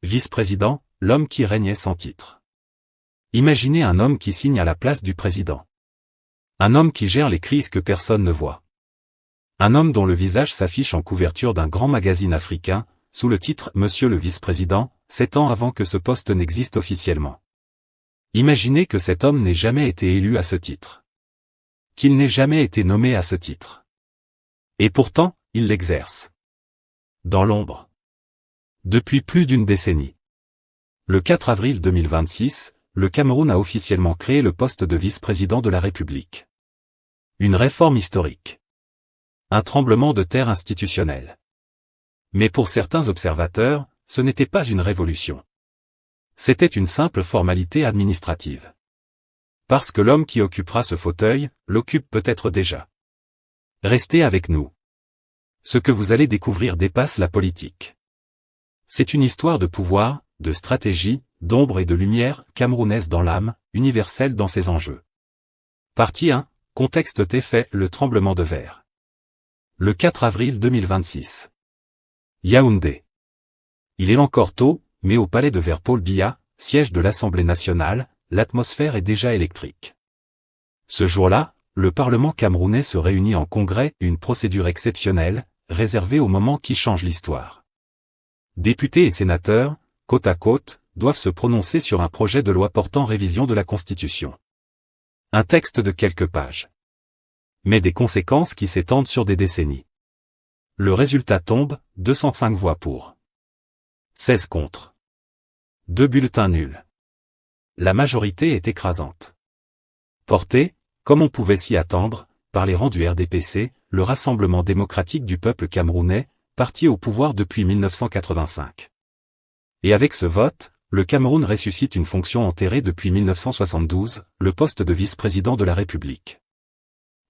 Vice-président, l'homme qui régnait sans titre. Imaginez un homme qui signe à la place du président. Un homme qui gère les crises que personne ne voit. Un homme dont le visage s'affiche en couverture d'un grand magazine africain, sous le titre « Monsieur le vice-président », 7 ans avant que ce poste n'existe officiellement. Imaginez que cet homme n'ait jamais été élu à ce titre. Qu'il n'ait jamais été nommé à ce titre. Et pourtant, il l'exerce. Dans l'ombre. Depuis plus d'une décennie. Le 4 avril 2026, le Cameroun a officiellement créé le poste de vice-président de la République. Une réforme historique. Un tremblement de terre institutionnel. Mais pour certains observateurs, ce n'était pas une révolution. C'était une simple formalité administrative. Parce que l'homme qui occupera ce fauteuil, l'occupe peut-être déjà. Restez avec nous. Ce que vous allez découvrir dépasse la politique. C'est une histoire de pouvoir, de stratégie, d'ombre et de lumière, camerounaise dans l'âme, universelle dans ses enjeux. Partie 1, contexte T fait, le tremblement de verre. Le 4 avril 2026. Yaoundé. Il est encore tôt, mais au palais de verre Paul Biya, siège de l'Assemblée nationale, l'atmosphère est déjà électrique. Ce jour-là, le Parlement camerounais se réunit en congrès, une procédure exceptionnelle, réservée au moment qui change l'histoire. Députés et sénateurs, côte à côte, doivent se prononcer sur un projet de loi portant révision de la Constitution. Un texte de quelques pages. Mais des conséquences qui s'étendent sur des décennies. Le résultat tombe, 205 voix pour. 16 contre. 2 bulletins nuls. La majorité est écrasante. Portée, comme on pouvait s'y attendre, par les rangs du RDPC, le Rassemblement démocratique du peuple camerounais, parti au pouvoir depuis 1985. Et avec ce vote, le Cameroun ressuscite une fonction enterrée depuis 1972, le poste de vice-président de la République.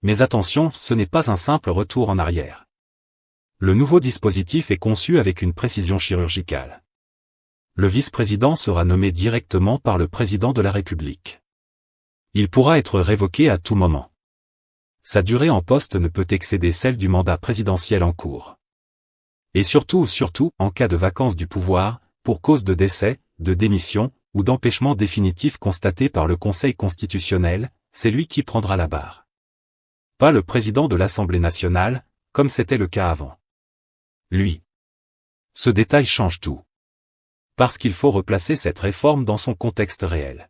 Mais attention, ce n'est pas un simple retour en arrière. Le nouveau dispositif est conçu avec une précision chirurgicale. Le vice-président sera nommé directement par le président de la République. Il pourra être révoqué à tout moment. Sa durée en poste ne peut excéder celle du mandat présidentiel en cours. Et surtout, en cas de vacance du pouvoir, pour cause de décès, de démission, ou d'empêchement définitif constaté par le Conseil constitutionnel, c'est lui qui prendra la barre. Pas le président de l'Assemblée nationale, comme c'était le cas avant. Lui. Ce détail change tout. Parce qu'il faut replacer cette réforme dans son contexte réel.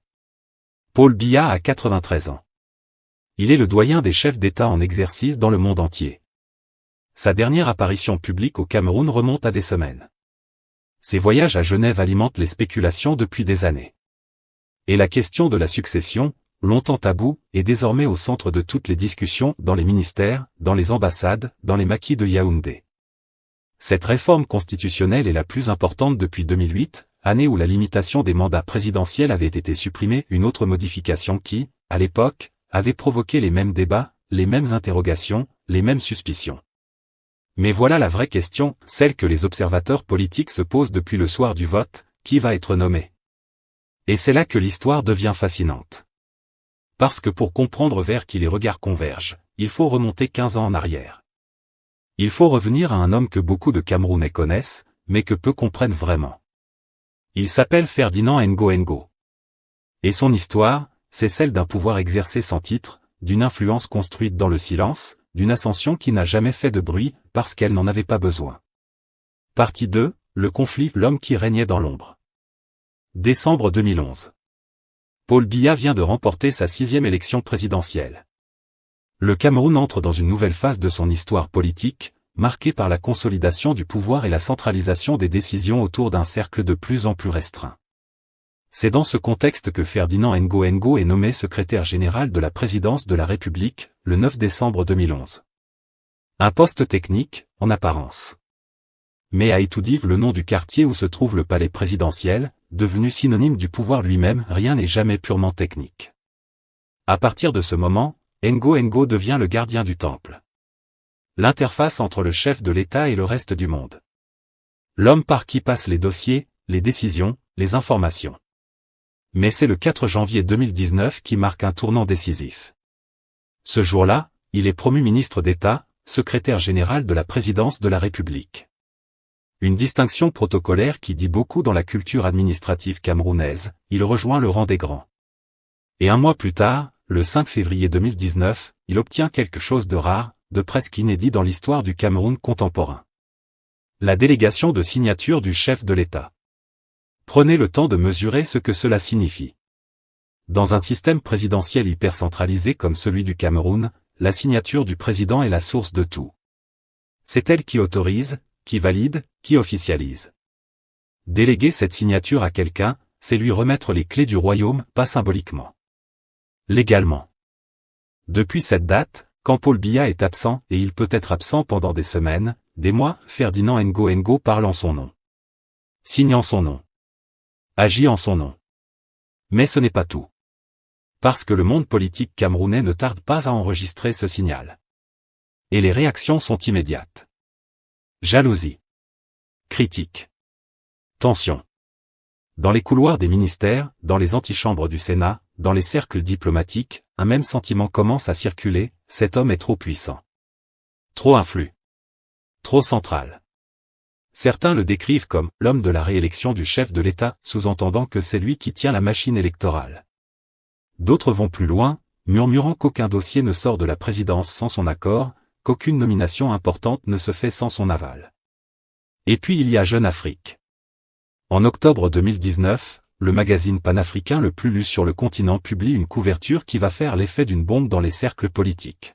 Paul Biya a 93 ans. Il est le doyen des chefs d'État en exercice dans le monde entier. Sa dernière apparition publique au Cameroun remonte à des semaines. Ses voyages à Genève alimentent les spéculations depuis des années. Et la question de la succession, longtemps taboue, est désormais au centre de toutes les discussions dans les ministères, dans les ambassades, dans les maquis de Yaoundé. Cette réforme constitutionnelle est la plus importante depuis 2008, année où la limitation des mandats présidentiels avait été supprimée, une autre modification qui, à l'époque, avait provoqué les mêmes débats, les mêmes interrogations, les mêmes suspicions. Mais voilà la vraie question, celle que les observateurs politiques se posent depuis le soir du vote, qui va être nommé? Et c'est là que l'histoire devient fascinante. Parce que pour comprendre vers qui les regards convergent, il faut remonter 15 ans en arrière. Il faut revenir à un homme que beaucoup de Camerounais connaissent, mais que peu comprennent vraiment. Il s'appelle Ferdinand Ngo Ngo. Et son histoire, c'est celle d'un pouvoir exercé sans titre, d'une influence construite dans le silence, d'une ascension qui n'a jamais fait de bruit, parce qu'elle n'en avait pas besoin. Partie 2, le conflit, l'homme qui régnait dans l'ombre. Décembre 2011. Paul Biya vient de remporter sa 6e élection présidentielle. Le Cameroun entre dans une nouvelle phase de son histoire politique, marquée par la consolidation du pouvoir et la centralisation des décisions autour d'un cercle de plus en plus restreint. C'est dans ce contexte que Ferdinand Ngo Ngo est nommé secrétaire général de la présidence de la République, le 9 décembre 2011. Un poste technique, en apparence. Mais à étudier le nom du quartier où se trouve le palais présidentiel, devenu synonyme du pouvoir lui-même, rien n'est jamais purement technique. À partir de ce moment, Ngo Ngo devient le gardien du temple. L'interface entre le chef de l'État et le reste du monde. L'homme par qui passent les dossiers, les décisions, les informations. Mais c'est le 4 janvier 2019 qui marque un tournant décisif. Ce jour-là, il est promu ministre d'État, secrétaire général de la présidence de la République. Une distinction protocolaire qui dit beaucoup dans la culture administrative camerounaise, il rejoint le rang des grands. Et un mois plus tard, le 5 février 2019, il obtient quelque chose de rare, de presque inédit dans l'histoire du Cameroun contemporain. La délégation de signature du chef de l'État. Prenez le temps de mesurer ce que cela signifie. Dans un système présidentiel hyper centralisé comme celui du Cameroun, la signature du président est la source de tout. C'est elle qui autorise, qui valide, qui officialise. Déléguer cette signature à quelqu'un, c'est lui remettre les clés du royaume, pas symboliquement. Légalement. Depuis cette date, quand Paul Biya est absent, et il peut être absent pendant des semaines, des mois, Ferdinand Ngo parle en son nom. Signe en son nom. Agit en son nom. Mais ce n'est pas tout. Parce que le monde politique camerounais ne tarde pas à enregistrer ce signal. Et les réactions sont immédiates. Jalousie. Critique. Tension. Dans les couloirs des ministères, dans les antichambres du Sénat, dans les cercles diplomatiques, un même sentiment commence à circuler, cet homme est trop puissant. Trop influent. Trop central. Certains le décrivent comme l'homme de la réélection du chef de l'État, sous-entendant que c'est lui qui tient la machine électorale. D'autres vont plus loin, murmurant qu'aucun dossier ne sort de la présidence sans son accord, qu'aucune nomination importante ne se fait sans son aval. Et puis il y a Jeune Afrique. En octobre 2019, le magazine panafricain le plus lu sur le continent publie une couverture qui va faire l'effet d'une bombe dans les cercles politiques.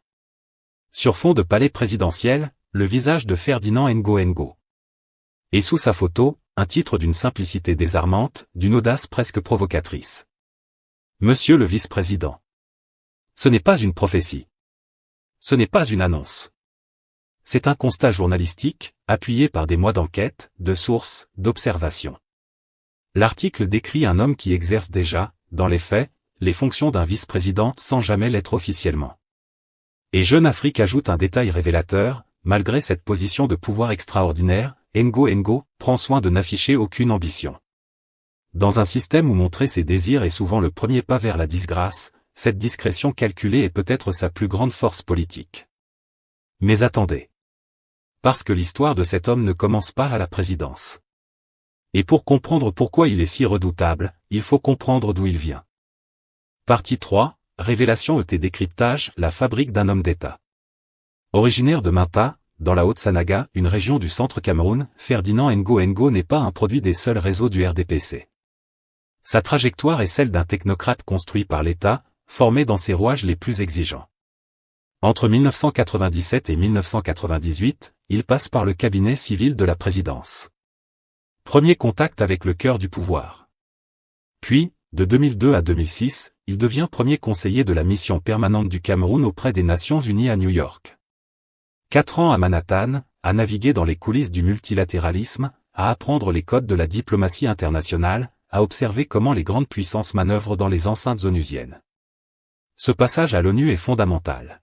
Sur fond de palais présidentiel, le visage de Ferdinand Ngo. Et sous sa photo, un titre d'une simplicité désarmante, d'une audace presque provocatrice. Monsieur le vice-président. Ce n'est pas une prophétie. Ce n'est pas une annonce. C'est un constat journalistique, appuyé par des mois d'enquête, de sources, d'observations. L'article décrit un homme qui exerce déjà, dans les faits, les fonctions d'un vice-président sans jamais l'être officiellement. Et Jeune Afrique ajoute un détail révélateur, malgré cette position de pouvoir extraordinaire, Ngo prend soin de n'afficher aucune ambition. Dans un système où montrer ses désirs est souvent le premier pas vers la disgrâce, cette discrétion calculée est peut-être sa plus grande force politique. Mais attendez. Parce que l'histoire de cet homme ne commence pas à la présidence. Et pour comprendre pourquoi il est si redoutable, il faut comprendre d'où il vient. Partie 3, Révélation et décryptage, la fabrique d'un homme d'État. Originaire de Minta, dans la Haute-Sanaga, une région du centre Cameroun, Ferdinand Ngo n'est pas un produit des seuls réseaux du RDPC. Sa trajectoire est celle d'un technocrate construit par l'État, formé dans ses rouages les plus exigeants. Entre 1997 et 1998, il passe par le cabinet civil de la présidence. Premier contact avec le cœur du pouvoir. Puis, de 2002 à 2006, il devient premier conseiller de la mission permanente du Cameroun auprès des Nations Unies à New York. 4 ans à Manhattan, à naviguer dans les coulisses du multilatéralisme, à apprendre les codes de la diplomatie internationale, à observer comment les grandes puissances manœuvrent dans les enceintes onusiennes. Ce passage à l'ONU est fondamental.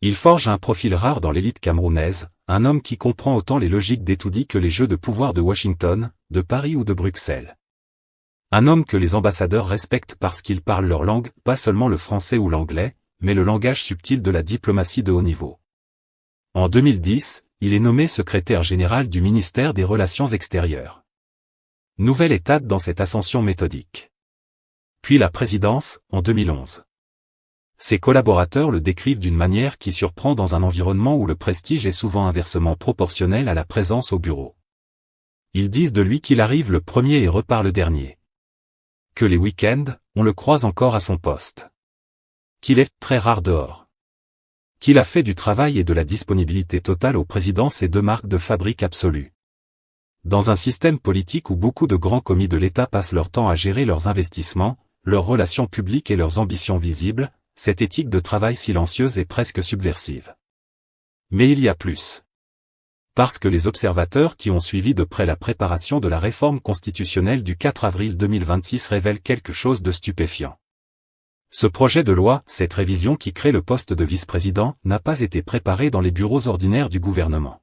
Il forge un profil rare dans l'élite camerounaise, un homme qui comprend autant les logiques d'étoudis que les jeux de pouvoir de Washington, de Paris ou de Bruxelles. Un homme que les ambassadeurs respectent parce qu'il parle leur langue, pas seulement le français ou l'anglais, mais le langage subtil de la diplomatie de haut niveau. En 2010, il est nommé secrétaire général du ministère des Relations extérieures. Nouvelle étape dans cette ascension méthodique. Puis la présidence, en 2011. Ses collaborateurs le décrivent d'une manière qui surprend dans un environnement où le prestige est souvent inversement proportionnel à la présence au bureau. Ils disent de lui qu'il arrive le premier et repart le dernier. Que les week-ends, on le croise encore à son poste. Qu'il est très rare dehors. Qu'il a fait du travail et de la disponibilité totale au président ces deux marques de fabrique absolue. Dans un système politique où beaucoup de grands commis de l'État passent leur temps à gérer leurs investissements, leurs relations publiques et leurs ambitions visibles, cette éthique de travail silencieuse est presque subversive. Mais il y a plus. Parce que les observateurs qui ont suivi de près la préparation de la réforme constitutionnelle du 4 avril 2026 révèlent quelque chose de stupéfiant. Ce projet de loi, cette révision qui crée le poste de vice-président, n'a pas été préparé dans les bureaux ordinaires du gouvernement.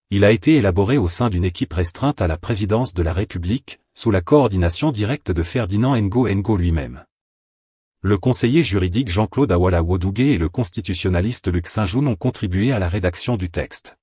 Il a été élaboré au sein d'une équipe restreinte à la présidence de la République, sous la coordination directe de Ferdinand Ngo lui-même. Le conseiller juridique Jean-Claude Awala Wodougué et le constitutionnaliste Luc Saint-Joun ont contribué à la rédaction du texte.